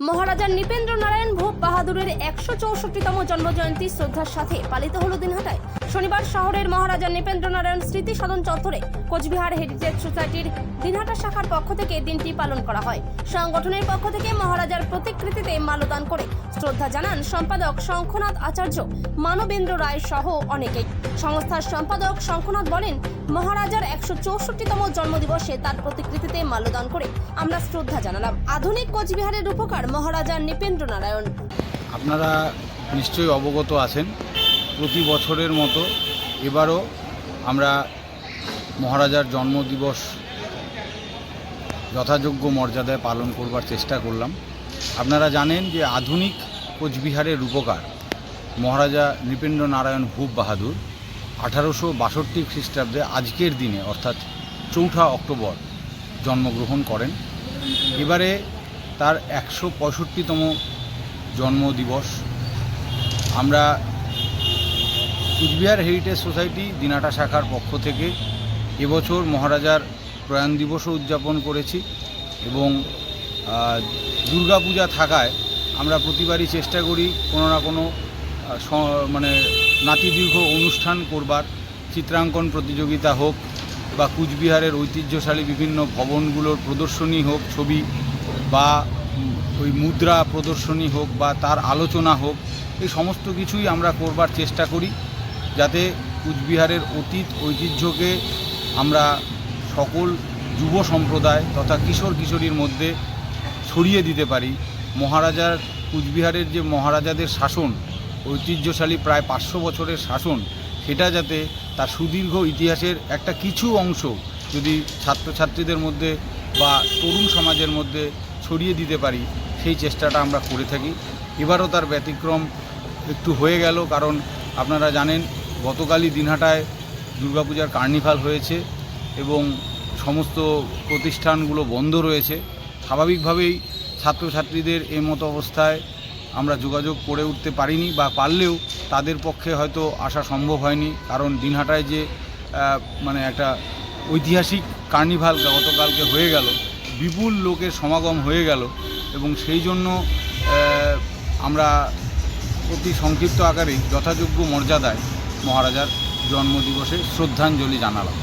মহারাজা নৃপেন্দ্র নারায়ণ ভূপ বাহাদুরের 164তম জন্মজয়ন্তী শ্রদ্ধার সাথে পালিত হলো দিনহাটায়। শনিবার শহরের মহারাজা নৃপেন্দ্র নারায়ণ স্মৃতি সদন চত্বরে কোচবিহার হেরিটেজ সোসাইটির দিনহাটা শাখার পক্ষ থেকে দিনটি পালন করা হয়। সংগঠনের পক্ষ থেকে মহারাজার প্রতিকৃতিতে মাল্যদান করে শ্রদ্ধা জানান সম্পাদক শঙ্খনাথ আচার্য, মানবেন্দ্র রায় সহ অনেকেই। সংস্থার সম্পাদক শঙ্খনাথ বলেন, মহারাজার 164তম জন্মদিবসে তার প্রতিকৃতিতে মাল্যদান করে আমরা শ্রদ্ধা জানালাম। আধুনিক কোচবিহারের রূপকার মহারাজা নৃপেন্দ্র নারায়ণ। আপনারা নিশ্চয়ই অবগত আছেন, প্রতি বছরের মতো এবারও আমরা মহারাজার জন্মদিবস যথাযোগ্য মর্যাদায় পালন করবার চেষ্টা করলাম। আপনারা জানেন যে আধুনিক কোচবিহারের রূপকার মহারাজা নৃপেন্দ্র নারায়ণ ভূপ বাহাদুর 1862 খ্রিস্টাব্দে আজকের দিনে অর্থাৎ 4 অক্টোবর জন্মগ্রহণ করেন। এবারে তার 165তম জন্মদিবস। আমরা কোচবিহার হেরিটেজ সোসাইটি দিনহাটা শাখার পক্ষ থেকে এবছর মহারাজার প্রয়াণ দিবসও উদযাপন করেছি এবং দুর্গাপূজা থাকায় আমরা প্রতিবারই চেষ্টা করি কোনো না কোনো নাতিদীর্ঘ অনুষ্ঠান করবার, চিত্রাঙ্কন প্রতিযোগিতা হোক বা কুচবিহারের ঐতিহ্যশালী বিভিন্ন ভবনগুলোর প্রদর্শনী হোক, ছবি বা ওই মুদ্রা প্রদর্শনী হোক বা তার আলোচনা হোক, এই সমস্ত কিছুই আমরা করবার চেষ্টা করি যাতে কুচবিহারের অতীত ঐতিহ্যকে আমরা সকল যুব সম্প্রদায় তথা কিশোর কিশোরীর মধ্যে ছড়িয়ে দিতে পারি। মহারাজার কুচবিহারের যে মহারাজাদের শাসন, ঐতিহ্যশালী প্রায় 500 বছরের শাসন, সেটা যাতে তার সুদীর্ঘ ইতিহাসের একটা কিছু অংশ যদি ছাত্রছাত্রীদের মধ্যে বা তরুণ সমাজের মধ্যে ছড়িয়ে দিতে পারি, সেই চেষ্টাটা আমরা করে থাকি। এবারও তার ব্যতিক্রম একটু হয়ে গেল, কারণ আপনারা জানেন গতকালই দিনহাটায় দুর্গাপূজার কার্নিভাল হয়েছে এবং সমস্ত প্রতিষ্ঠানগুলো বন্ধ রয়েছে। স্বাভাবিকভাবেই ছাত্রছাত্রীদের এই মতো অবস্থায় আমরা যোগাযোগ করে উঠতে পারিনি বা পারলেও তাদের পক্ষে হয়তো আসা সম্ভব হয়নি, কারণ দিনহাটায় যে একটা ঐতিহাসিক কার্নিভাল গতকালকে হয়ে গেল, বিপুল লোকের সমাগম হয়ে গেল এবং সেই জন্য আমরা অতি সংক্ষিপ্ত আকারেই যথাযোগ্য মর্যাদায় মহারাজার জন্মদিবসে শ্রদ্ধাঞ্জলি জানালাম।